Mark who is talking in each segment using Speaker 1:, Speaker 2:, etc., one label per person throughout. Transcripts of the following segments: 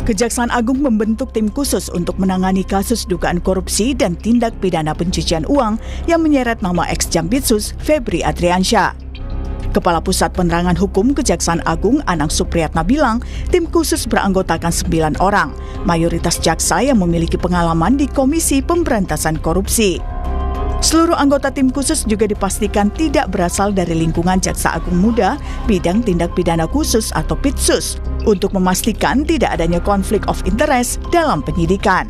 Speaker 1: Kejaksaan Agung membentuk tim khusus untuk menangani kasus dugaan korupsi dan tindak pidana pencucian uang yang menyeret nama ex-Jampitsus Febri Adriansyah. Kepala Pusat Penerangan Hukum Kejaksaan Agung Anang Supriyatna bilang, tim khusus beranggotakan 9 orang, mayoritas jaksa yang memiliki pengalaman di Komisi Pemberantasan Korupsi. Seluruh anggota tim khusus juga dipastikan tidak berasal dari lingkungan Jaksa Agung Muda bidang tindak pidana khusus atau Pitsus untuk memastikan tidak adanya konflik of interest dalam penyidikan.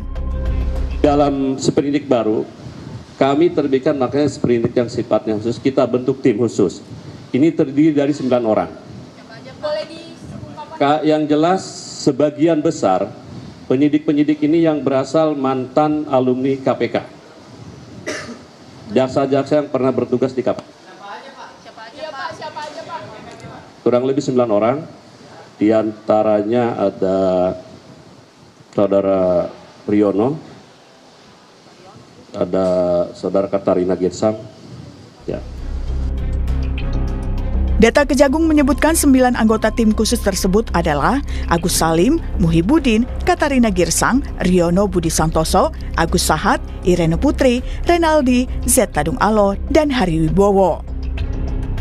Speaker 2: Dalam sprindik baru, kami terbitkan makanya sprindik yang sifatnya khusus, kita bentuk tim khusus. Ini terdiri dari 9 orang. Yang jelas sebagian besar penyidik-penyidik ini yang berasal mantan alumni KPK. Jaksa-jaksa yang pernah bertugas di KPK. Siapa aja, Pak? Kurang lebih 9 orang. Di antaranya ada Saudara Riono, ada Saudara Katarina Girsang. Ya.
Speaker 1: Data Kejagung menyebutkan 9 anggota tim khusus tersebut adalah Agus Salim, Muhibudin, Katarina Girsang, Riono Budi Santoso, Agus Sahat, Irene Putri, Renaldi, Z Tadung Alo, dan Hari Wibowo.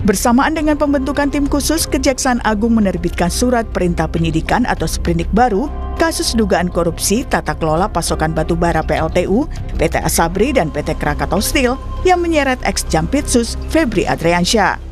Speaker 1: Bersamaan dengan pembentukan tim khusus, Kejaksaan Agung menerbitkan surat perintah penyidikan atau sprindik baru kasus dugaan korupsi tata kelola pasokan batubara PLTU, PT Asabri, dan PT Krakatau Steel yang menyeret ex-Jampitsus Febri Adriansyah.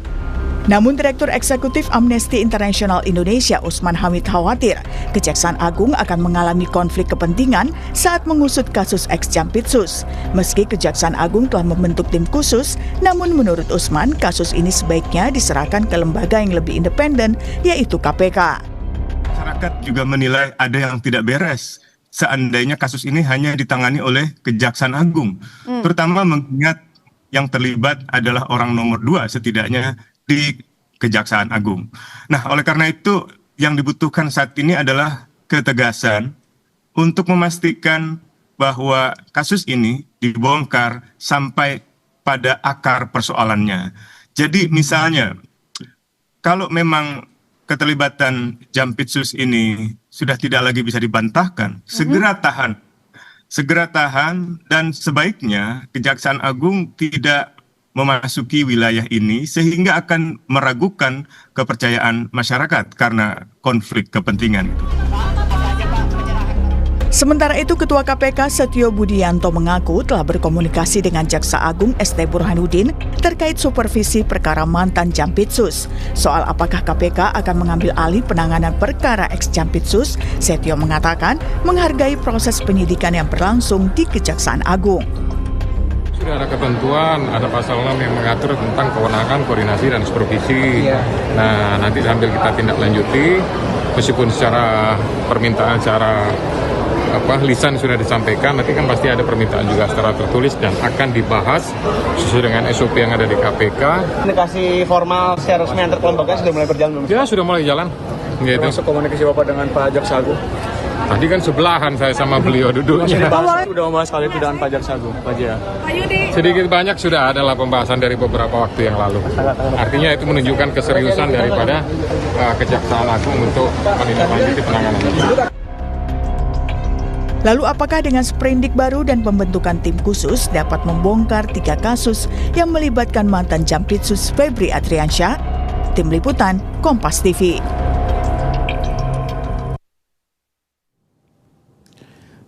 Speaker 1: Namun Direktur Eksekutif Amnesty International Indonesia Usman Hamid khawatir Kejaksaan Agung akan mengalami konflik kepentingan saat mengusut kasus ex-Jampitsus. Meski Kejaksaan Agung telah membentuk tim khusus, namun menurut Usman kasus ini sebaiknya diserahkan ke lembaga yang lebih independen, yaitu KPK.
Speaker 3: Masyarakat juga menilai ada yang tidak beres seandainya kasus ini hanya ditangani oleh Kejaksaan Agung, terutama mengingat yang terlibat adalah orang nomor 2 setidaknya di Kejaksaan Agung. Nah, oleh karena itu yang dibutuhkan saat ini adalah ketegasan untuk memastikan bahwa kasus ini dibongkar sampai pada akar persoalannya. Jadi misalnya, kalau memang keterlibatan Jampitsus ini sudah tidak lagi bisa dibantahkan, segera tahan dan sebaiknya Kejaksaan Agung tidak memasuki wilayah ini sehingga akan meragukan kepercayaan masyarakat karena konflik kepentingan.
Speaker 1: Sementara itu, Ketua KPK Setio Budianto mengaku telah berkomunikasi dengan Jaksa Agung ST Burhanuddin terkait supervisi perkara mantan Jampitsus. Soal apakah KPK akan mengambil alih penanganan perkara ex-Jampitsus, Setio mengatakan menghargai proses penyidikan yang berlangsung di Kejaksaan Agung.
Speaker 4: Sudah ada ketentuan, ada pasal 6 yang mengatur tentang kewenangan, koordinasi, dan supervisi. Nah, nanti sambil kita tindak lanjuti, meskipun secara permintaan, secara lisan sudah disampaikan, nanti kan pasti ada permintaan juga secara tertulis dan akan dibahas sesuai dengan SOP yang ada di KPK.
Speaker 5: Komunikasi formal secara resmi antar kelembagaan sudah mulai berjalan belum?
Speaker 4: Ya, sudah mulai jalan. Gitu.
Speaker 5: Termasuk komunikasi Bapak dengan Pak Jaksa Agung?
Speaker 4: Tadi kan sebelahan saya sama beliau duduknya.
Speaker 5: Sudah membahas kali itu dengan Pak Jaksa Agung, Pak Jaya?
Speaker 4: Sedikit banyak sudah adalah pembahasan dari beberapa waktu yang lalu. Artinya itu menunjukkan keseriusan daripada Kejaksaan Agung untuk menindaklanjuti penanganan ini.
Speaker 1: Lalu apakah dengan sprindik baru dan pembentukan tim khusus dapat membongkar 3 kasus yang melibatkan mantan Jampitsus Febri Adriansyah? Tim Liputan, Kompas TV.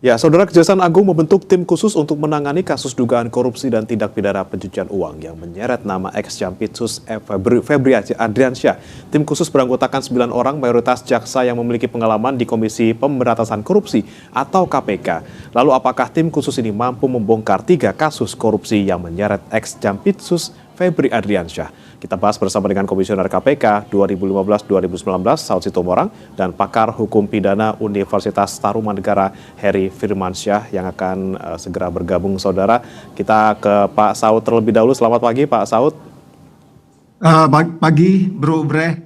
Speaker 6: Ya, Saudara, Kejaksaan Agung membentuk tim khusus untuk menangani kasus dugaan korupsi dan tindak pidana pencucian uang yang menyeret nama ex-Jampitsus Febri Adriansyah. Tim khusus beranggotakan 9 orang, mayoritas jaksa yang memiliki pengalaman di Komisi Pemberantasan Korupsi atau KPK. Lalu apakah tim khusus ini mampu membongkar 3 kasus korupsi yang menyeret ex-Jampitsus Febri Adriansyah? Kita bahas bersama dengan Komisioner KPK 2015-2019 Saud Sitomorang dan pakar hukum pidana Universitas Tarumanegara Heri Firmansyah yang akan segera bergabung, Saudara. Kita ke Pak Saud terlebih dahulu. Selamat pagi, Pak Saud.
Speaker 7: Pagi, Bro Bre.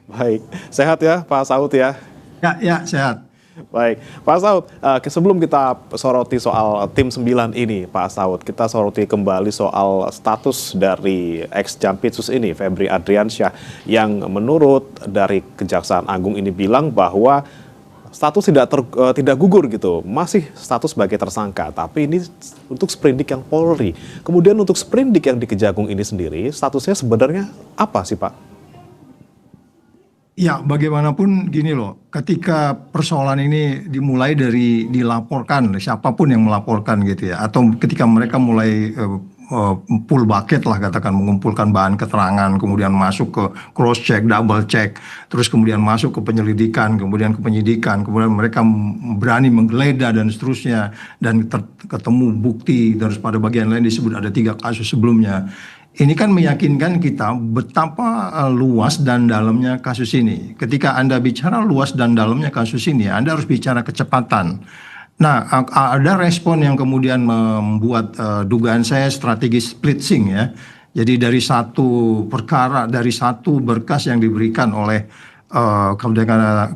Speaker 6: Baik, sehat ya Pak Saud ya?
Speaker 7: Ya, sehat.
Speaker 6: Baik, Pak Saud, sebelum kita soroti soal tim 9 ini, Pak Saud, kita soroti kembali soal status dari ex-Jampitsus ini, Febri Adriansyah, yang menurut dari Kejaksaan Agung ini bilang bahwa status tidak gugur gitu, masih status sebagai tersangka. Tapi ini untuk sprindik yang Polri. Kemudian untuk sprindik yang di Kejagung ini sendiri, statusnya sebenarnya apa sih Pak?
Speaker 7: Ya, bagaimanapun gini loh, ketika persoalan ini dimulai dari dilaporkan, siapapun yang melaporkan gitu ya, atau ketika mereka mulai full bucket lah katakan, mengumpulkan bahan keterangan, kemudian masuk ke cross check, double check, terus kemudian masuk ke penyelidikan, kemudian ke penyidikan, kemudian mereka berani menggeledah dan seterusnya, dan ketemu bukti, terus pada bagian lain disebut ada 3 kasus sebelumnya. Ini kan meyakinkan kita betapa luas dan dalamnya kasus ini. Ketika Anda bicara luas dan dalamnya kasus ini, Anda harus bicara kecepatan. Nah, ada respon yang kemudian membuat dugaan saya strategi splitsing ya. Jadi dari satu perkara, dari satu berkas yang diberikan oleh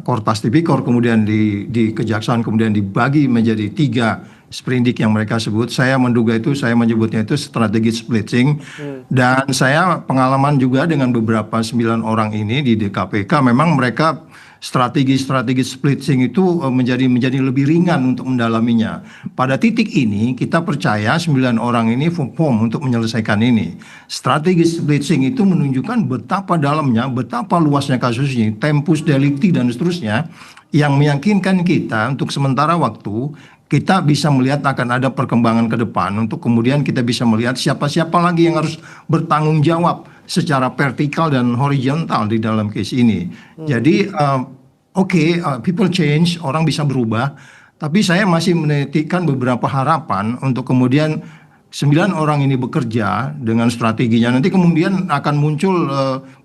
Speaker 7: Kortas Tipikor, kemudian di Kejaksaan, kemudian dibagi menjadi 3 sprindik yang mereka sebut. Saya menyebutnya itu strategi splitsing. Dan saya pengalaman juga dengan beberapa 9 orang ini di DKPK, memang mereka strategi splitsing itu menjadi lebih ringan untuk mendalaminya. Pada titik ini kita percaya 9 orang ini firm untuk menyelesaikan ini. Strategi splitsing itu menunjukkan betapa dalamnya, betapa luasnya kasus ini, tempus delicti dan seterusnya, yang meyakinkan kita untuk sementara waktu kita bisa melihat akan ada perkembangan ke depan, untuk kemudian kita bisa melihat siapa-siapa lagi yang harus bertanggung jawab secara vertikal dan horizontal di dalam case ini. Jadi people change, orang bisa berubah, tapi saya masih menitikkan beberapa harapan untuk kemudian 9 orang ini bekerja dengan strateginya. Nanti kemudian akan muncul,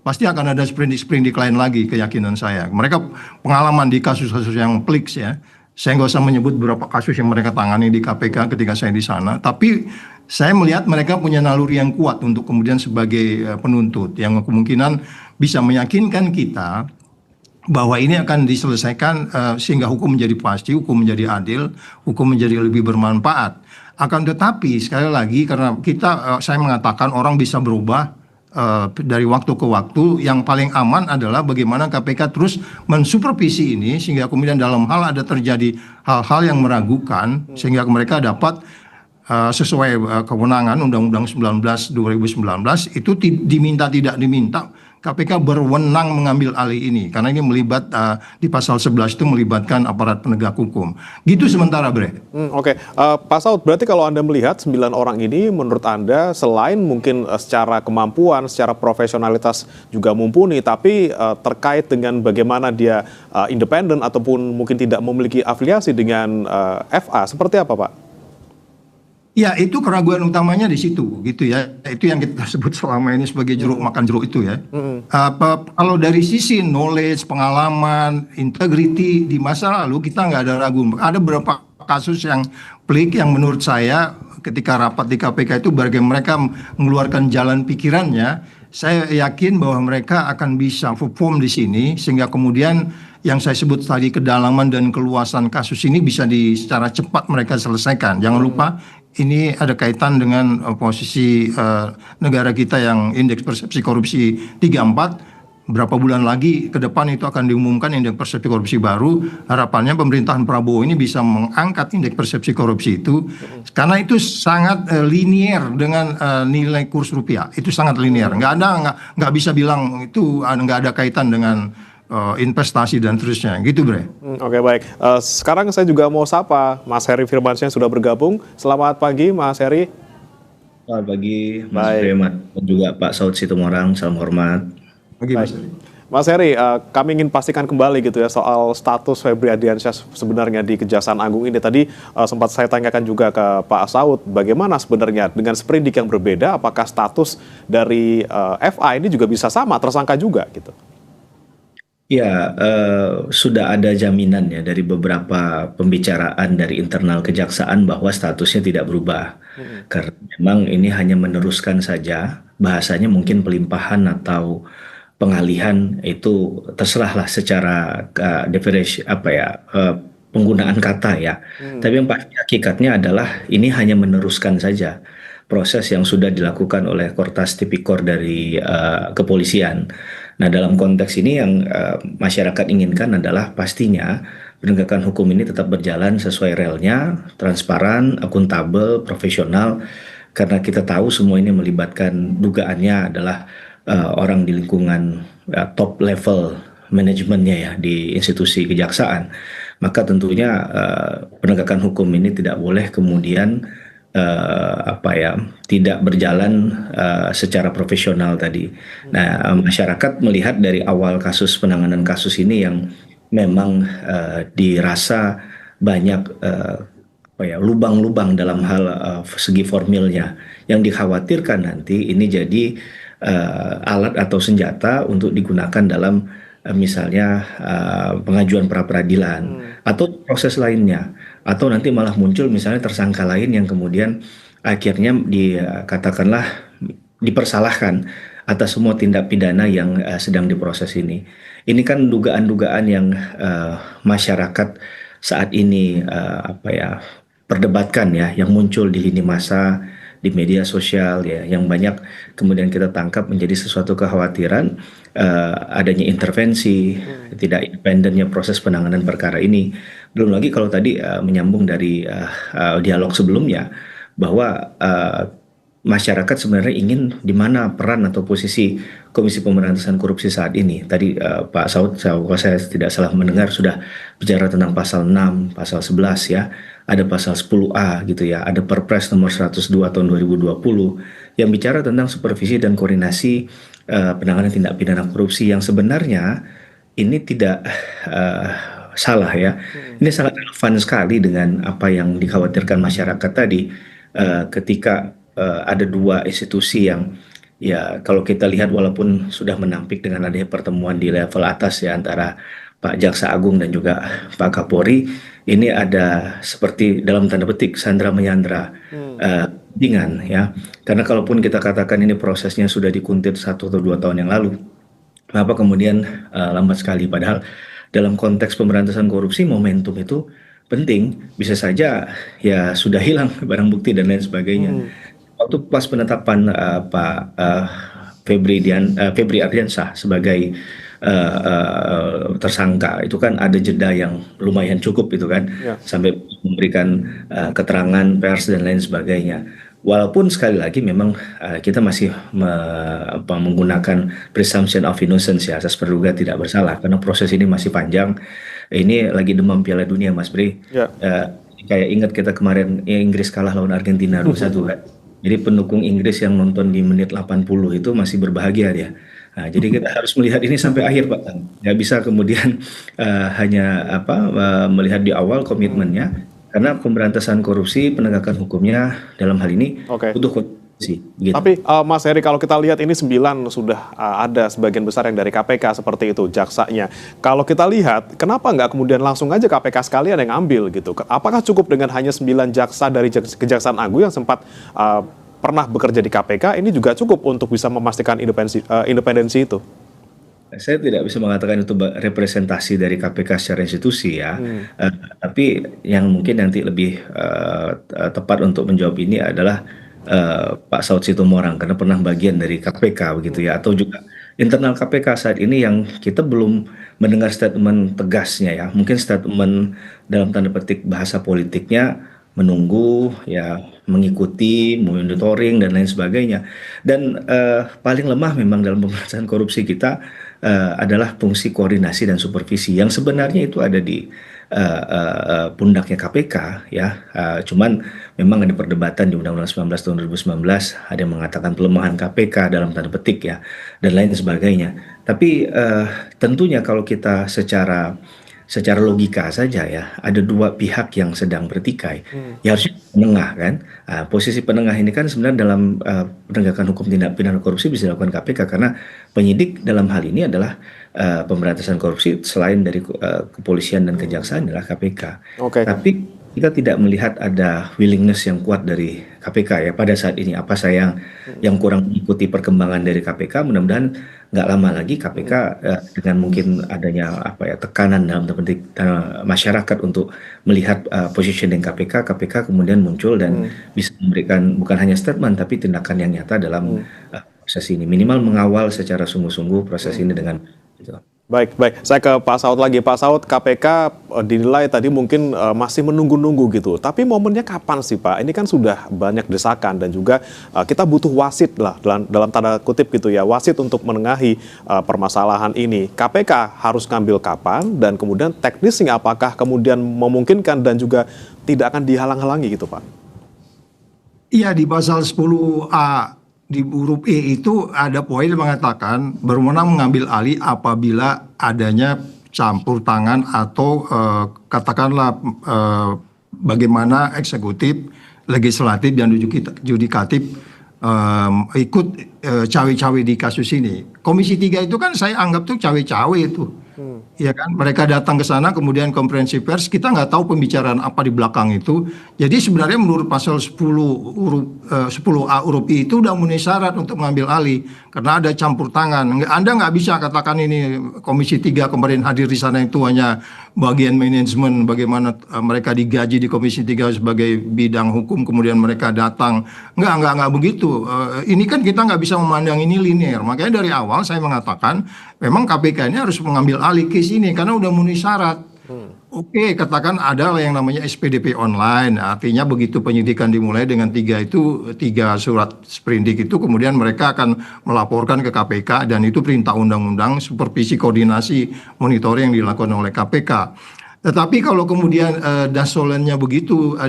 Speaker 7: pasti akan ada sprindik lain lagi, keyakinan saya. Mereka pengalaman di kasus-kasus yang pelik ya. Saya nggak usah menyebut beberapa kasus yang mereka tangani di KPK ketika saya di sana, tapi saya melihat mereka punya naluri yang kuat untuk kemudian sebagai penuntut, yang kemungkinan bisa meyakinkan kita bahwa ini akan diselesaikan sehingga hukum menjadi pasti, hukum menjadi adil, hukum menjadi lebih bermanfaat. Akan tetapi sekali lagi, karena saya mengatakan orang bisa berubah dari waktu ke waktu, yang paling aman adalah bagaimana KPK terus mensupervisi ini sehingga kemudian dalam hal ada terjadi hal-hal yang meragukan sehingga mereka dapat sesuai kewenangan Undang-Undang 19 2019 itu diminta tidak diminta, KPK berwenang mengambil alih ini karena ini melibat di pasal 11 itu melibatkan aparat penegak hukum. Gitu sementara, Bre.
Speaker 6: Oke. Pak Saud, berarti kalau Anda melihat 9 orang ini menurut Anda selain mungkin secara kemampuan, secara profesionalitas juga mumpuni, tapi terkait dengan bagaimana dia independen ataupun mungkin tidak memiliki afiliasi dengan FA, seperti apa, Pak?
Speaker 7: Ya, itu keraguan utamanya di situ, gitu ya. Itu yang kita sebut selama ini sebagai jeruk makan jeruk itu ya. Kalau dari sisi knowledge, pengalaman, integrity di masa lalu kita nggak ada ragu. Ada beberapa kasus yang pelik yang menurut saya ketika rapat di KPK itu bagaimana mereka mengeluarkan jalan pikirannya. Saya yakin bahwa mereka akan bisa perform di sini sehingga kemudian yang saya sebut tadi kedalaman dan keluasan kasus ini bisa secara cepat mereka selesaikan. Jangan lupa ini ada kaitan dengan posisi negara kita yang indeks persepsi korupsi 34. Berapa bulan lagi ke depan itu akan diumumkan indeks persepsi korupsi baru. Harapannya pemerintahan Prabowo ini bisa mengangkat indeks persepsi korupsi itu. Karena itu sangat linier dengan nilai kurs rupiah. Itu sangat linier. Nggak bisa bilang itu nggak ada kaitan dengan investasi dan terusnya, gitu Bre.
Speaker 6: Oke, baik. Sekarang saya juga mau sapa Mas Heri Firmansyah yang sudah bergabung. Selamat pagi Mas Heri.
Speaker 8: Selamat pagi Mas Firman dan juga Pak Saud Situmorang, salam hormat.
Speaker 7: Pagi Mas Heri.
Speaker 6: Mas Heri, kami ingin pastikan kembali gitu ya soal status Febri Ardiansyah sebenarnya di Kejaksaan Agung ini. Tadi sempat saya tanyakan juga ke Pak Saud, bagaimana sebenarnya dengan sprindik yang berbeda, apakah status dari FA ini juga bisa sama, tersangka juga gitu?
Speaker 8: Ya, sudah ada jaminan ya dari beberapa pembicaraan dari internal kejaksaan bahwa statusnya tidak berubah. Karena memang ini hanya meneruskan saja, bahasanya mungkin pelimpahan atau pengalihan itu terserahlah secara penggunaan kata ya. Tapi yang pasti hakikatnya adalah ini hanya meneruskan saja proses yang sudah dilakukan oleh Kortas Tipikor dari kepolisian. Nah, dalam konteks ini yang masyarakat inginkan adalah pastinya penegakan hukum ini tetap berjalan sesuai relnya, transparan, akuntabel, profesional, karena kita tahu semua ini melibatkan dugaannya adalah orang di lingkungan top level manajemennya ya di institusi kejaksaan. Maka tentunya penegakan hukum ini tidak boleh kemudian tidak berjalan secara profesional tadi. Nah, masyarakat melihat dari awal penanganan kasus ini yang memang dirasa banyak lubang-lubang dalam hal segi formilnya, yang dikhawatirkan nanti ini jadi alat atau senjata untuk digunakan dalam misalnya pengajuan pra peradilan atau proses lainnya, atau nanti malah muncul misalnya tersangka lain yang kemudian akhirnya dikatakanlah dipersalahkan atas semua tindak pidana yang sedang diproses ini. Ini kan dugaan-dugaan yang masyarakat saat ini perdebatkan ya, yang muncul di lini masa, di media sosial ya, yang banyak kemudian kita tangkap menjadi sesuatu kekhawatiran adanya intervensi, tidak independennya proses penanganan perkara ini. Belum lagi kalau tadi menyambung dari dialog sebelumnya bahwa masyarakat sebenarnya ingin di mana peran atau posisi Komisi Pemberantasan Korupsi saat ini. Tadi Pak Saud, kalau saya tidak salah mendengar, sudah bicara tentang pasal 6, pasal 11 ya. Ada pasal 10A gitu ya. Ada Perpres nomor 102 tahun 2020 yang bicara tentang supervisi dan koordinasi penanganan tindak pidana korupsi, yang sebenarnya ini tidak salah ya. Ini sangat relevan sekali dengan apa yang dikhawatirkan masyarakat tadi ketika ada dua institusi yang ya kalau kita lihat walaupun sudah menampik dengan adanya pertemuan di level atas ya antara Pak Jaksa Agung dan juga Pak Kapolri, ini ada seperti dalam tanda petik sandra menyandra dengan ya, karena kalaupun kita katakan ini prosesnya sudah dikuntit 1 atau 2 tahun yang lalu, kenapa kemudian lambat sekali, padahal dalam konteks pemberantasan korupsi momentum itu penting, bisa saja ya sudah hilang barang bukti dan lain sebagainya. Waktu pas penetapan Pak Febri Ardiansyah sebagai tersangka, itu kan ada jeda yang lumayan cukup itu kan, sampai memberikan keterangan pers dan lain sebagainya. Walaupun sekali lagi memang kita masih menggunakan presumption of innocence ya, asas praduga tidak bersalah, karena proses ini masih panjang. Ini lagi demam Piala Dunia Mas Bri. Kayak ingat kita kemarin Inggris kalah lawan Argentina 2-1 kan. Jadi pendukung Inggris yang nonton di menit 80 itu masih berbahagia dia. Nah, jadi kita harus melihat ini sampai akhir Pak. Nggak bisa kemudian hanya melihat di awal komitmennya, karena pemberantasan korupsi, penegakan hukumnya dalam hal ini butuh kondisi. Gitu.
Speaker 6: Tapi Mas Heri, kalau kita lihat ini 9 sudah ada sebagian besar yang dari KPK seperti itu jaksanya. Kalau kita lihat, kenapa nggak kemudian langsung aja KPK sekalian yang ambil gitu? Apakah cukup dengan hanya 9 jaksa dari Kejaksaan Agung yang sempat pernah bekerja di KPK, ini juga cukup untuk bisa memastikan independensi itu?
Speaker 8: Saya tidak bisa mengatakan itu representasi dari KPK secara institusi ya, tapi yang mungkin nanti lebih tepat untuk menjawab ini adalah Pak Saud Situmorang, karena pernah bagian dari KPK begitu ya, atau juga internal KPK saat ini yang kita belum mendengar statement tegasnya ya, mungkin statement dalam tanda petik bahasa politiknya menunggu ya, mengikuti, monitoring dan lain sebagainya. Dan paling lemah memang dalam pemberantasan korupsi kita adalah fungsi koordinasi dan supervisi yang sebenarnya itu ada di pundaknya KPK ya. Cuman memang ada perdebatan di Undang-Undang 19 tahun 2019, ada yang mengatakan pelemahan KPK dalam tanda petik ya, dan lain sebagainya. Tapi tentunya kalau kita secara logika saja ya, ada dua pihak yang sedang bertikai. Ya harusnya penengah kan. Posisi penengah ini kan sebenarnya dalam penegakan hukum tindak pidana korupsi bisa dilakukan KPK, karena penyidik dalam hal ini adalah pemberantasan korupsi selain dari kepolisian dan kejaksaan adalah KPK. Tapi kita tidak melihat ada willingness yang kuat dari KPK ya pada saat ini. Apa saya yang kurang mengikuti perkembangan dari KPK, mudah-mudahan nggak lama lagi KPK dengan mungkin adanya tekanan dalam penting masyarakat untuk melihat positioning KPK kemudian muncul dan bisa memberikan bukan hanya statement tapi tindakan yang nyata dalam proses ini, minimal mengawal secara sungguh-sungguh proses ini dengan gitu.
Speaker 6: Baik, baik. Saya ke Pak Saud lagi. Pak Saud, KPK dinilai tadi mungkin masih menunggu-nunggu gitu. Tapi momennya kapan sih Pak? Ini kan sudah banyak desakan dan juga kita butuh wasit lah dalam tanda kutip gitu ya. Wasit untuk menengahi permasalahan ini. KPK harus ngambil kapan dan kemudian teknisnya apakah kemudian memungkinkan dan juga tidak akan dihalang-halangi gitu Pak?
Speaker 7: Iya, di pasal 10A di huruf E itu ada poin yang mengatakan berwenang mengambil alih apabila adanya campur tangan atau katakanlah bagaimana eksekutif, legislatif dan yudikatif ikut cawe-cawe di kasus ini. Komisi 3 itu kan saya anggap tuh cawe-cawe itu. Ya kan, mereka datang ke sana kemudian konferensi pers, kita nggak tahu pembicaraan apa di belakang itu. Jadi sebenarnya menurut pasal 10A huruf I itu udah memenuhi syarat untuk mengambil alih karena ada campur tangan. Anda nggak bisa katakan ini Komisi 3 kemarin hadir di sana itu hanya bagian manajemen, bagaimana mereka digaji di Komisi 3 sebagai bidang hukum kemudian mereka datang. Nggak begitu. Ini kan kita nggak bisa memandang ini linear. Makanya dari awal saya mengatakan memang KPK ini harus mengambil alih case ini karena udah memenuhi syarat. Oke, katakan ada yang namanya SPDP online, artinya begitu penyidikan dimulai dengan tiga surat sprindik itu, kemudian mereka akan melaporkan ke KPK dan itu perintah undang-undang supervisi koordinasi monitoring yang dilakukan oleh KPK. Tetapi kalau kemudian dasainnya begitu,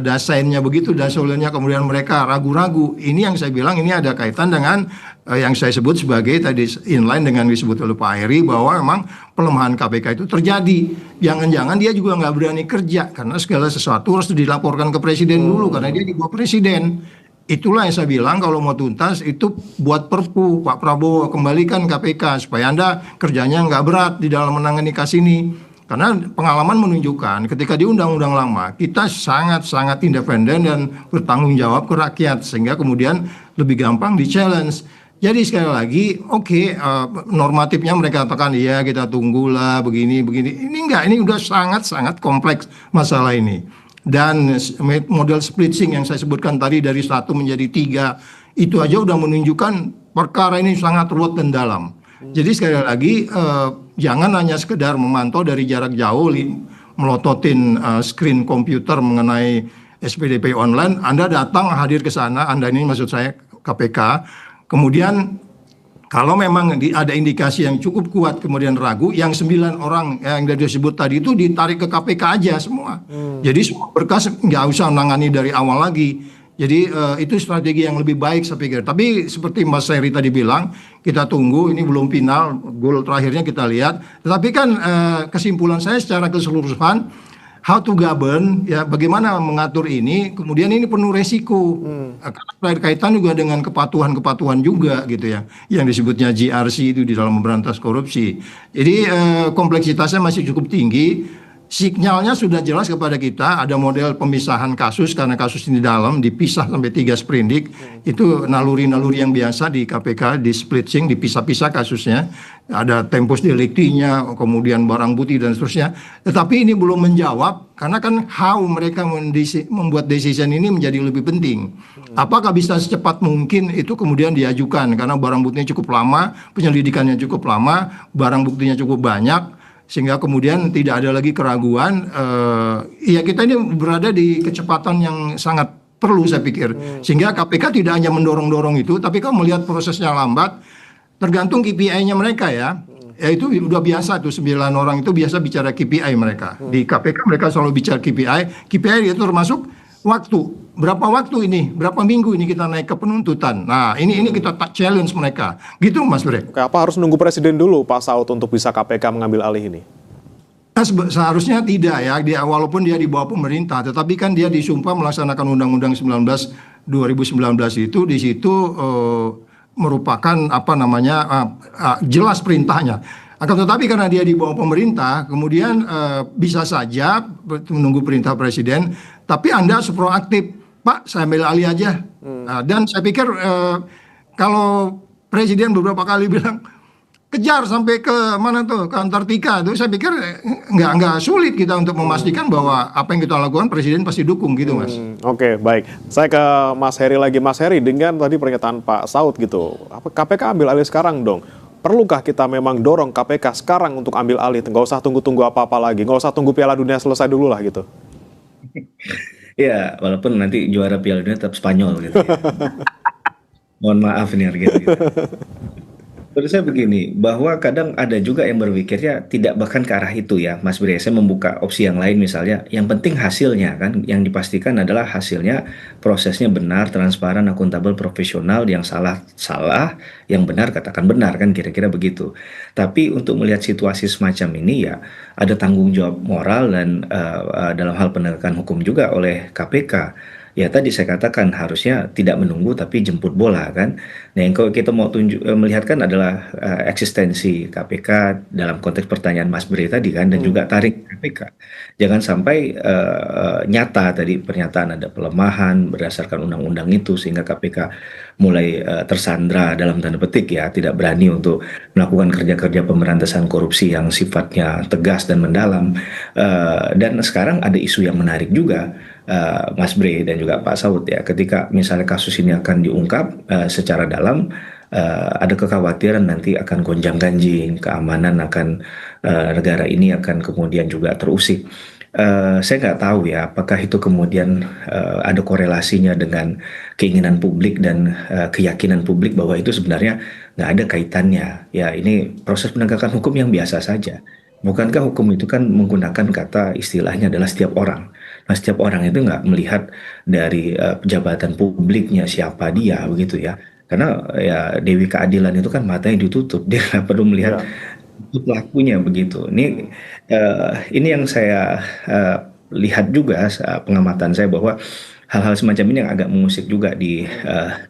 Speaker 7: dasolennya kemudian mereka ragu-ragu, ini yang saya bilang ini ada kaitan dengan yang saya sebut sebagai tadi inline dengan disebut oleh Pak Heri bahwa memang pelemahan KPK itu terjadi. Jangan-jangan dia juga nggak berani kerja karena segala sesuatu harus dilaporkan ke presiden dulu karena dia di bawah presiden. Itulah yang saya bilang kalau mau tuntas itu buat perpu Pak Prabowo kembalikan KPK supaya Anda kerjanya nggak berat di dalam menangani kasus ini. Karena pengalaman menunjukkan ketika di undang-undang lama kita sangat-sangat independen dan bertanggung jawab ke rakyat sehingga kemudian lebih gampang di-challenge. Jadi sekali lagi, normatifnya mereka katakan iya kita tunggulah begini. Ini enggak, ini udah sangat-sangat kompleks masalah ini. Dan model splitting yang saya sebutkan tadi dari 1 menjadi 3 itu aja udah menunjukkan perkara ini sangat ruwet dan dalam. Jadi sekali lagi jangan hanya sekedar memantau dari jarak jauh melototin screen komputer mengenai SPDP online. Anda datang hadir ke sana, Anda ini maksud saya KPK. Kemudian kalau memang ada indikasi yang cukup kuat kemudian ragu, yang 9 orang yang disebut tadi itu ditarik ke KPK aja semua. Jadi semua berkas nggak usah menangani dari awal lagi. Jadi itu strategi yang lebih baik saya pikir. Tapi seperti Mas Heri tadi bilang, kita tunggu, ini belum final, goal terakhirnya kita lihat. Tetapi kan kesimpulan saya secara keseluruhan, how to govern, ya bagaimana mengatur ini, kemudian ini penuh resiko. Karena berkaitan juga dengan kepatuhan-kepatuhan juga gitu ya, yang disebutnya GRC itu di dalam memberantas korupsi. Jadi kompleksitasnya masih cukup tinggi. Sinyalnya sudah jelas kepada kita, ada model pemisahan kasus karena kasus ini dalam dipisah sampai 3 sprindik. Itu naluri-naluri yang biasa di KPK, di splitting, dipisah-pisah kasusnya. Ada tempus delictinya, kemudian barang bukti dan seterusnya. Tetapi ini belum menjawab karena kan how mereka membuat decision ini menjadi lebih penting. Apakah bisa secepat mungkin itu kemudian diajukan karena barang buktinya cukup lama, penyelidikannya cukup lama, barang buktinya cukup banyak. Sehingga kemudian tidak ada lagi keraguan, ya kita ini berada di kecepatan yang sangat perlu saya pikir. Sehingga KPK tidak hanya mendorong-dorong itu, tapi kalau melihat prosesnya lambat, tergantung KPI-nya mereka ya. Ya itu udah biasa tuh 9 orang itu biasa bicara KPI mereka. Di KPK mereka selalu bicara KPI. KPI itu termasuk waktu. Berapa waktu ini? Berapa minggu ini kita naik ke penuntutan? Nah, ini kita challenge mereka. Gitu Mas Bre.
Speaker 6: Oke, apa harus nunggu presiden dulu Pak Saud untuk bisa KPK mengambil alih ini?
Speaker 7: Seharusnya tidak ya, walaupun dia di bawah pemerintah, tetapi kan dia disumpah melaksanakan Undang-Undang 2019 itu di situ merupakan jelas perintahnya. Akan tetapi karena dia di bawah pemerintah, kemudian bisa saja menunggu perintah presiden, tapi Anda harus proaktif. Pak, saya ambil alih aja. Dan saya pikir kalau presiden beberapa kali bilang kejar sampai ke mana tuh, ke Antartika, itu saya pikir nggak sulit kita untuk memastikan bahwa apa yang kita lakukan presiden pasti dukung gitu Mas.
Speaker 6: Oke, baik. Saya ke Mas Heri lagi. Mas Heri, dengan tadi pernyataan Pak Saud gitu, KPK ambil alih sekarang dong. perlukah kita memang dorong KPK sekarang untuk ambil alih, nggak usah tunggu-tunggu apa-apa lagi, nggak usah tunggu Piala Dunia selesai dulu lah gitu.
Speaker 8: Ya, walaupun nanti juara Piala Dunia tetap Spanyol gitu ya. Mohon maaf nih gitu. Menurut saya begini, bahwa kadang ada juga yang berpikirnya tidak bahkan ke arah itu ya, Mas Bre. Saya membuka opsi yang lain misalnya, yang penting hasilnya kan, yang dipastikan adalah hasilnya prosesnya benar, transparan, akuntabel, profesional, yang salah, yang benar katakan benar kan kira-kira begitu. Tapi untuk melihat situasi semacam ini ya, ada tanggung jawab moral dan dalam hal penegakan hukum juga oleh KPK. Ya tadi saya katakan harusnya tidak menunggu tapi jemput bola kan. Nah yang kalau kita mau melihat kan adalah eksistensi KPK dalam konteks pertanyaan Mas Bre tadi kan, dan juga tarik KPK. Jangan sampai nyata tadi pernyataan ada pelemahan berdasarkan undang-undang itu sehingga KPK mulai tersandra dalam tanda petik ya, tidak berani untuk melakukan kerja-kerja pemberantasan korupsi yang sifatnya tegas dan mendalam. Dan sekarang ada isu yang menarik juga, Mas Bre dan juga Pak Saud ya, ketika misalnya kasus ini akan diungkap secara dalam, ada kekhawatiran nanti akan gonjang-ganjing keamanan akan negara ini akan kemudian juga terusik. Saya nggak tahu ya apakah itu kemudian ada korelasinya dengan keinginan publik dan keyakinan publik bahwa itu sebenarnya nggak ada kaitannya. Ya ini proses penegakan hukum yang biasa saja. Bukankah hukum itu kan menggunakan kata istilahnya adalah setiap orang. Nah, setiap orang itu nggak melihat dari jabatan publiknya siapa dia begitu ya. Karena ya Dewi Keadilan itu kan matanya ditutup, dia nggak perlu melihat pelakunya begitu. Ini yang saya lihat juga pengamatan saya bahwa hal-hal semacam ini yang agak mengusik juga di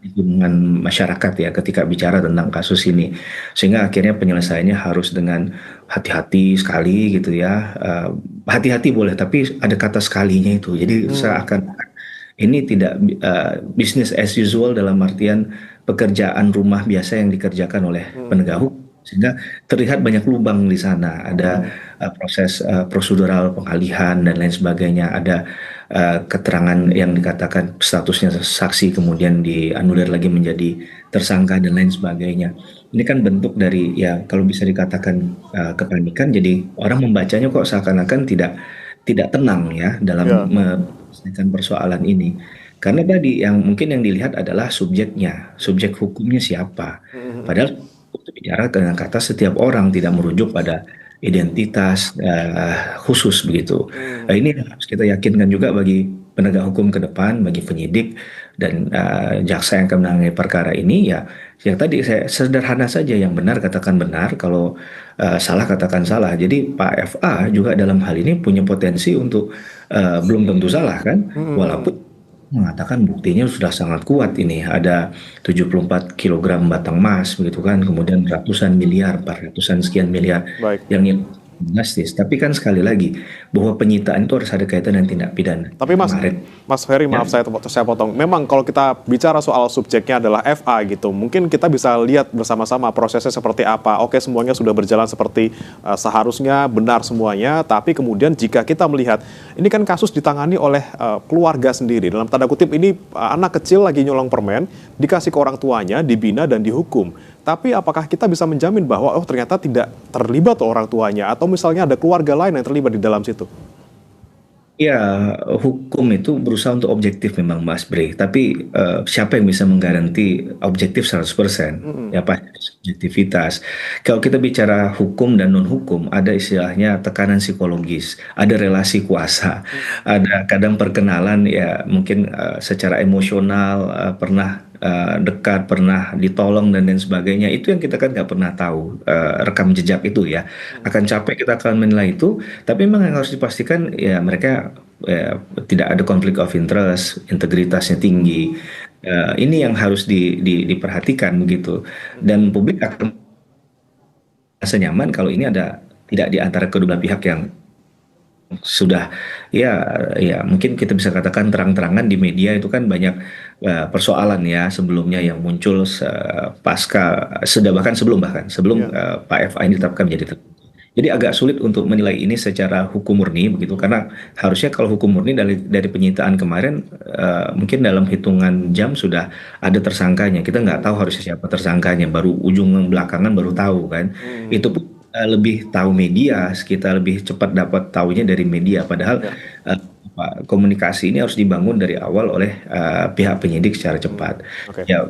Speaker 8: lingkungan masyarakat ya ketika bicara tentang kasus ini, sehingga akhirnya penyelesaiannya harus dengan hati-hati sekali gitu ya. Hati-hati boleh tapi ada kata sekalinya itu, jadi seakan ini tidak business as usual dalam artian pekerjaan rumah biasa yang dikerjakan oleh penegak hukum, sehingga terlihat banyak lubang di sana. Ada proses prosedural pengalihan dan lain sebagainya, ada keterangan yang dikatakan statusnya saksi kemudian dianulir lagi menjadi tersangka dan lain sebagainya. Ini kan bentuk dari ya kalau bisa dikatakan kepanikan, jadi orang membacanya kok seakan-akan tidak tenang ya dalam menyelesaikan persoalan ini. Karena tadi yang mungkin yang dilihat adalah subjeknya, subjek hukumnya siapa. Padahal untuk bicara dengan kata setiap orang, tidak merujuk pada identitas khusus begitu. Nah, ini harus kita yakinkan juga bagi penegak hukum ke depan, bagi penyidik dan jaksa yang akan menangani perkara ini ya. Yang tadi saya sederhana saja, yang benar katakan benar, kalau salah katakan salah. Jadi Pak FA juga dalam hal ini punya potensi untuk belum tentu salah kan, walaupun mengatakan buktinya sudah sangat kuat ini, ada 74 kg batang emas begitu kan, kemudian ratusan miliar, 400-an sekian miliar yang drastis. Tapi kan sekali lagi bahwa penyitaan itu harus ada kaitan dengan tindak pidana.
Speaker 6: Tapi Mas Ferry, maaf saya potong. Memang kalau kita bicara soal subjeknya adalah FA gitu, mungkin kita bisa lihat bersama-sama prosesnya seperti apa. Oke, semuanya sudah berjalan seperti seharusnya, benar semuanya. Tapi kemudian jika kita melihat ini kan kasus ditangani oleh keluarga sendiri. Dalam tanda kutip ini anak kecil lagi nyolong permen, dikasih ke orang tuanya, dibina dan dihukum. Tapi apakah kita bisa menjamin bahwa ternyata tidak terlibat orang tuanya, atau misalnya ada keluarga lain yang terlibat di dalam situ?
Speaker 8: Ya, hukum itu berusaha untuk objektif memang Mas Bre, tapi siapa yang bisa menggaranti objektif 100%? Ya pasti subjektivitas. Kalau kita bicara hukum dan non-hukum, ada istilahnya tekanan psikologis, ada relasi kuasa, ada kadang perkenalan ya mungkin secara emosional, pernah dekat, pernah ditolong dan lain sebagainya. Itu yang kita kan nggak pernah tahu, rekam jejak itu ya. Akan capek kita akan menilai itu, tapi memang yang harus dipastikan ya mereka tidak ada konflik of interest, integritasnya tinggi. Ini yang harus diperhatikan begitu. Dan publik akan merasa nyaman kalau ini ada tidak di antara kedua belah pihak yang sudah ya mungkin kita bisa katakan terang-terangan di media itu kan banyak persoalan ya sebelumnya yang muncul bahkan sebelum Pak FA ini ditetapkan menjadi tersangka. Jadi agak sulit untuk menilai ini secara hukum murni begitu, karena harusnya kalau hukum murni dari penyitaan kemarin mungkin dalam hitungan jam sudah ada tersangkanya. Kita nggak tahu harusnya siapa tersangkanya, baru ujung belakangan baru tahu kan. Itu pun lebih tahu media, kita lebih cepat dapat tahunya dari media. Padahal komunikasi ini harus dibangun dari awal oleh pihak penyidik secara cepat. Ya,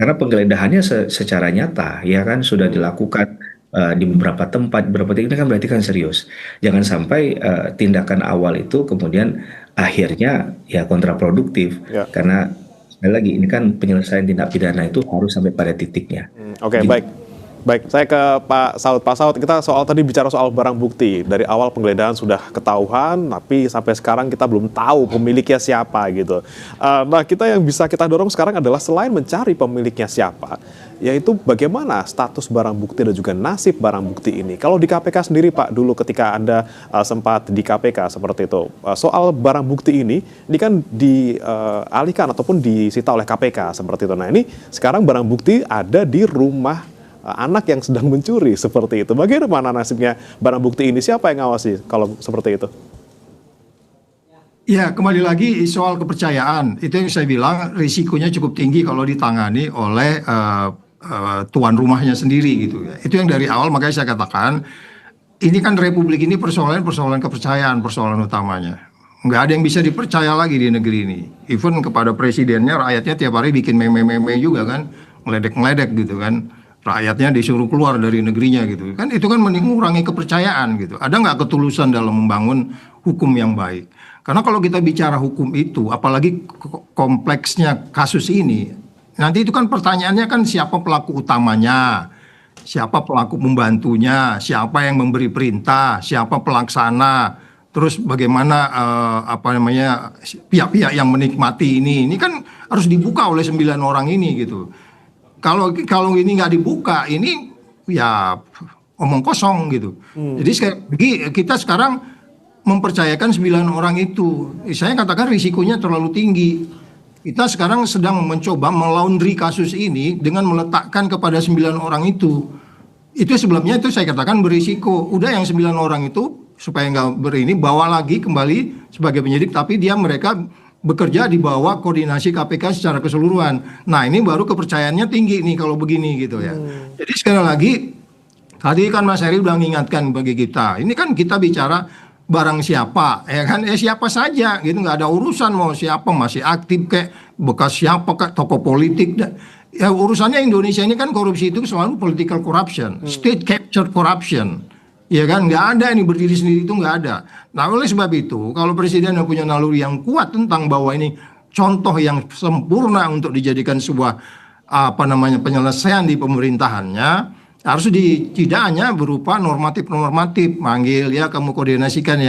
Speaker 8: karena penggeledahannya secara nyata ya kan sudah dilakukan di beberapa tempat, ini kan berarti kan serius. Jangan sampai tindakan awal itu kemudian akhirnya ya kontraproduktif, karena sekali lagi ini kan penyelesaian tindak pidana itu harus sampai pada titiknya.
Speaker 6: Baik, saya ke Pak Saud. Pak Saud, kita tadi bicara soal barang bukti. Dari awal penggeledahan sudah ketahuan, tapi sampai sekarang kita belum tahu pemiliknya siapa gitu. Nah, yang bisa kita dorong sekarang adalah selain mencari pemiliknya siapa, yaitu bagaimana status barang bukti dan juga nasib barang bukti ini. Kalau di KPK sendiri, Pak, dulu ketika Anda sempat di KPK seperti itu, soal barang bukti ini kan dialihkan ataupun disita oleh KPK seperti itu. Nah, ini sekarang barang bukti ada di rumah anak yang sedang mencuri seperti itu. Bagaimana nasibnya barang bukti ini? Siapa yang ngawasi kalau seperti itu?
Speaker 7: Ya, kembali lagi soal kepercayaan. Itu yang saya bilang risikonya cukup tinggi kalau ditangani oleh tuan rumahnya sendiri gitu ya. Itu yang dari awal makanya saya katakan ini kan republik ini persoalan kepercayaan, persoalan utamanya. Nggak ada yang bisa dipercaya lagi di negeri ini. Even kepada presidennya, rakyatnya tiap hari bikin meme-meme juga kan, ngeledek-ngeledek gitu kan. Rakyatnya disuruh keluar dari negerinya gitu kan, itu kan mengurangi kepercayaan gitu. Ada nggak ketulusan dalam membangun hukum yang baik? Karena kalau kita bicara hukum itu, apalagi kompleksnya kasus ini, nanti itu kan pertanyaannya kan siapa pelaku utamanya, siapa pelaku pembantunya, siapa yang memberi perintah, siapa pelaksana, terus bagaimana pihak-pihak yang menikmati ini kan harus dibuka oleh 9 orang ini gitu. Kalau ini nggak dibuka, ini ya omong kosong gitu. Jadi kita sekarang mempercayakan 9 orang itu. Saya katakan risikonya terlalu tinggi. Kita sekarang sedang mencoba melaundry kasus ini dengan meletakkan kepada 9 orang itu. Itu sebelumnya itu saya katakan berisiko. Udah yang 9 orang itu supaya nggak bawa lagi kembali sebagai penyidik, tapi mereka bekerja di bawah koordinasi KPK secara keseluruhan. Nah, ini baru kepercayaannya tinggi nih kalau begini gitu ya. Jadi sekali lagi, tadi kan Mas Heri udah mengingatkan bagi kita. Ini kan kita bicara barang siapa, ya kan? Siapa saja gitu, nggak ada urusan mau siapa, masih aktif kayak bekas siapa kayak tokoh politik. Ya urusannya Indonesia ini kan korupsi itu selalu political corruption, state capture corruption. Ya kan, nggak ada ini berdiri sendiri itu nggak ada. Nah, oleh sebab itu, kalau presiden yang punya naluri yang kuat tentang bahwa ini contoh yang sempurna untuk dijadikan sebuah penyelesaian di pemerintahannya, harus tidak hanya berupa normatif, manggil ya kamu koordinasikan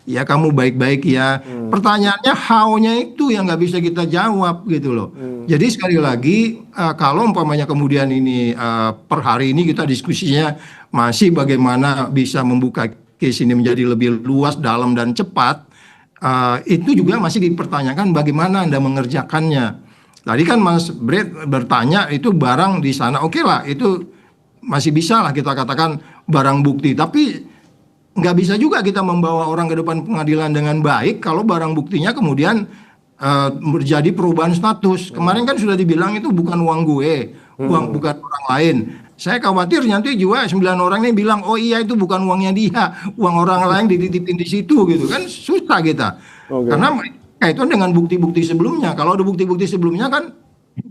Speaker 7: ya kamu baik-baik ya. Pertanyaannya how-nya itu yang nggak bisa kita jawab gitu loh. Jadi sekali lagi kalau umpamanya kemudian ini per hari ini kita diskusinya masih bagaimana bisa membuka case ini menjadi lebih luas, dalam dan cepat, itu juga masih dipertanyakan bagaimana Anda mengerjakannya. Tadi kan Mas Brett bertanya itu barang di sana, oke lah itu masih bisa lah kita katakan barang bukti, tapi nggak bisa juga kita membawa orang ke depan pengadilan dengan baik kalau barang buktinya kemudian terjadi perubahan status. Kemarin kan sudah dibilang itu bukan uang gue, bukan orang lain. Saya khawatir nanti juga 9 orang ini bilang oh iya itu bukan uangnya dia, uang orang lain dititipin di situ gitu kan, susah kita. Karena kaitan dengan bukti-bukti sebelumnya. Kalau ada bukti-bukti sebelumnya kan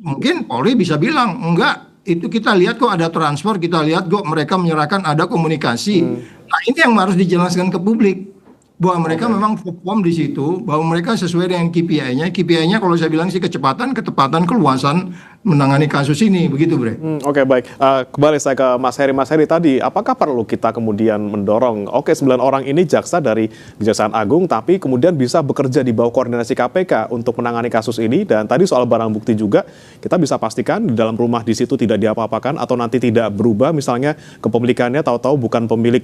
Speaker 7: mungkin Polri bisa bilang enggak, itu kita lihat kok ada transfer, kita lihat kok mereka menyerahkan ada komunikasi. Nah ini yang harus dijelaskan ke publik bahwa mereka memang perform di situ, bahwa mereka sesuai dengan KPI-nya. KPI-nya kalau saya bilang sih kecepatan, ketepatan, keluasan menangani kasus ini, begitu Bre.
Speaker 6: Oke, baik. Kembali saya ke Mas Heri. Mas Heri tadi, apakah perlu kita kemudian mendorong, 9 orang ini jaksa dari Kejaksaan Agung, tapi kemudian bisa bekerja di bawah koordinasi KPK untuk menangani kasus ini, dan tadi soal barang bukti juga, kita bisa pastikan di dalam rumah di situ tidak diapa-apakan, atau nanti tidak berubah, misalnya kepemilikannya tahu-tahu bukan pemilik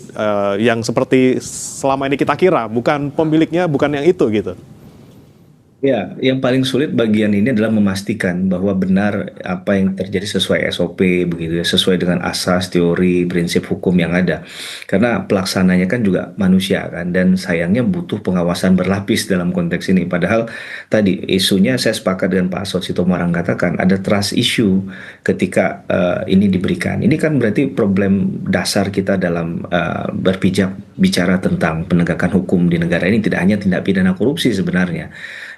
Speaker 6: yang seperti selama ini kita kira, bukan pemiliknya, bukan yang itu gitu.
Speaker 8: Ya, yang paling sulit bagian ini adalah memastikan bahwa benar apa yang terjadi sesuai SOP begitu ya, sesuai dengan asas, teori, prinsip hukum yang ada. Karena pelaksananya kan juga manusia kan, dan sayangnya butuh pengawasan berlapis dalam konteks ini. Padahal tadi isunya saya sepakat dengan Pak Asot Sitomorang katakan ada trust issue ketika ini diberikan. Ini kan berarti problem dasar kita dalam berpijak bicara tentang penegakan hukum di negara ini tidak hanya tindak pidana korupsi sebenarnya.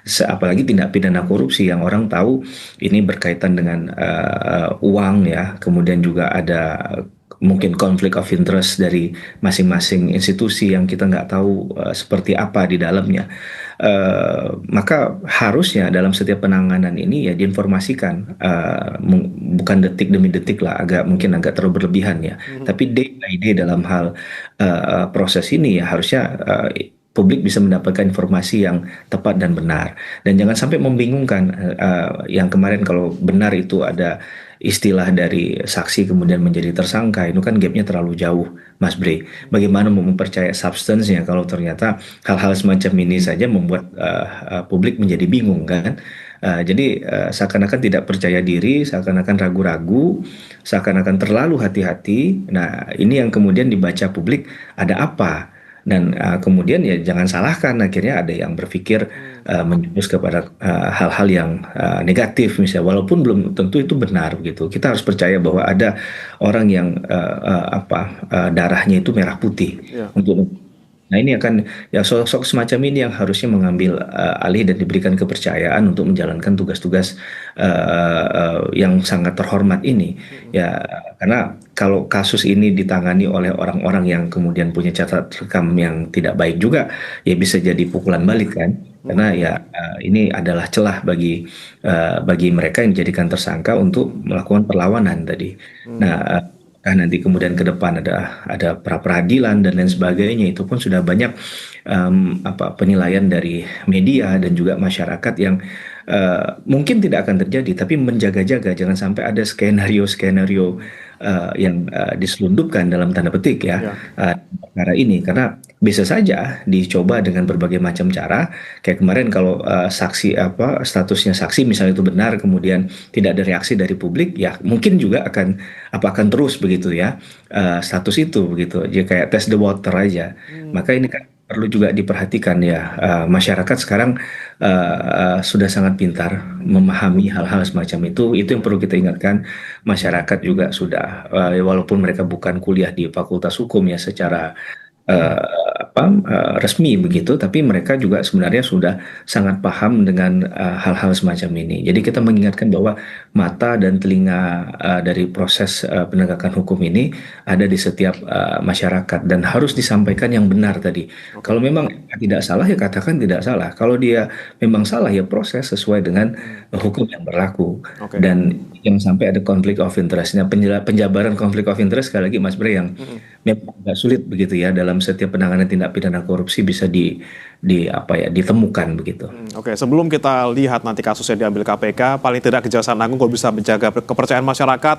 Speaker 8: Apalagi tindak pidana korupsi yang orang tahu ini berkaitan dengan uang ya, kemudian juga ada mungkin konflik of interest dari masing-masing institusi yang kita nggak tahu seperti apa di dalamnya. Maka harusnya dalam setiap penanganan ini ya diinformasikan, bukan detik demi detik lah, mungkin agak terlalu berlebihan ya, tapi day by day dalam hal proses ini ya harusnya publik bisa mendapatkan informasi yang tepat dan benar, dan jangan sampai membingungkan yang kemarin kalau benar itu ada istilah dari saksi kemudian menjadi tersangka, itu kan gapnya terlalu jauh, Mas Bre. Bagaimana mau mempercaya substance-nya kalau ternyata hal-hal semacam ini saja membuat publik menjadi bingung kan? Jadi seakan-akan tidak percaya diri, seakan-akan ragu-ragu, seakan-akan terlalu hati-hati. Nah, ini yang kemudian dibaca publik ada apa? Dan kemudian ya jangan salahkan, akhirnya ada yang berpikir menjurus kepada hal-hal yang negatif misalnya, walaupun belum tentu itu benar gitu. Kita harus percaya bahwa ada orang yang darahnya itu merah putih untuk. Nah, ini akan ya sosok semacam ini yang harusnya mengambil alih dan diberikan kepercayaan untuk menjalankan tugas-tugas yang sangat terhormat ini. Ya, karena kalau kasus ini ditangani oleh orang-orang yang kemudian punya catatan rekam yang tidak baik juga, ya bisa jadi pukulan balik kan. Karena ya ini adalah celah bagi mereka yang dijadikan tersangka untuk melakukan perlawanan tadi. Nah, nanti kemudian ke depan ada pra peradilan dan lain sebagainya, itu pun sudah banyak penilaian dari media dan juga masyarakat yang mungkin tidak akan terjadi, tapi menjaga-jaga jangan sampai ada skenario-skenario yang diselundupkan dalam tanda petik ya perkara ini, karena bisa saja dicoba dengan berbagai macam cara. Kayak kemarin kalau saksi statusnya saksi misalnya itu benar, kemudian tidak ada reaksi dari publik, ya mungkin juga akan terus begitu ya status itu begitu, jadi kayak test the water aja. Maka ini kan perlu juga diperhatikan ya, masyarakat sekarang sudah sangat pintar memahami hal-hal semacam itu yang perlu kita ingatkan. Masyarakat juga sudah walaupun mereka bukan kuliah di Fakultas Hukum ya secara resmi begitu, tapi mereka juga sebenarnya sudah sangat paham dengan hal-hal semacam ini. Jadi kita mengingatkan bahwa mata dan telinga dari proses penegakan hukum ini ada di setiap masyarakat dan harus disampaikan yang benar tadi. Kalau memang tidak salah ya katakan tidak salah. Kalau dia memang salah ya proses sesuai dengan hukum yang berlaku. Dan yang sampai ada konflik of interest-nya, penjabaran konflik of interest sekali lagi Mas Bre yang memang agak sulit begitu ya dalam setiap penanganan tindak pidana korupsi bisa ditemukan begitu.
Speaker 6: Sebelum kita lihat nanti kasusnya diambil KPK, paling tidak Kejaksaan Agung kalau bisa menjaga kepercayaan masyarakat,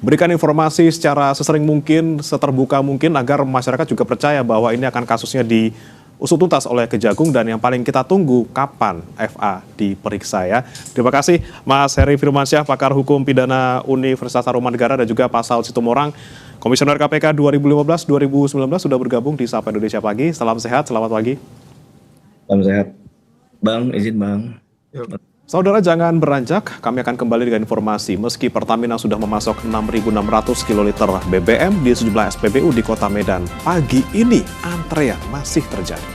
Speaker 6: berikan informasi secara sesering mungkin, seterbuka mungkin agar masyarakat juga percaya bahwa ini akan kasusnya diusut tuntas oleh Kejagung, dan yang paling kita tunggu kapan FA diperiksa ya. Terima kasih Mas Heri Firmansyah, pakar hukum pidana Universitas Tarumanegara, dan juga Pak Asot Sitomorang, Komisioner KPK 2015-2019 sudah bergabung di Sapa Indonesia Pagi. Salam sehat, selamat pagi.
Speaker 8: Salam sehat. Bang, izin Bang.
Speaker 6: Saudara jangan beranjak, kami akan kembali dengan informasi. Meski Pertamina sudah memasok 6.600 kiloliter BBM di sejumlah SPBU di Kota Medan, pagi ini antrean masih terjadi.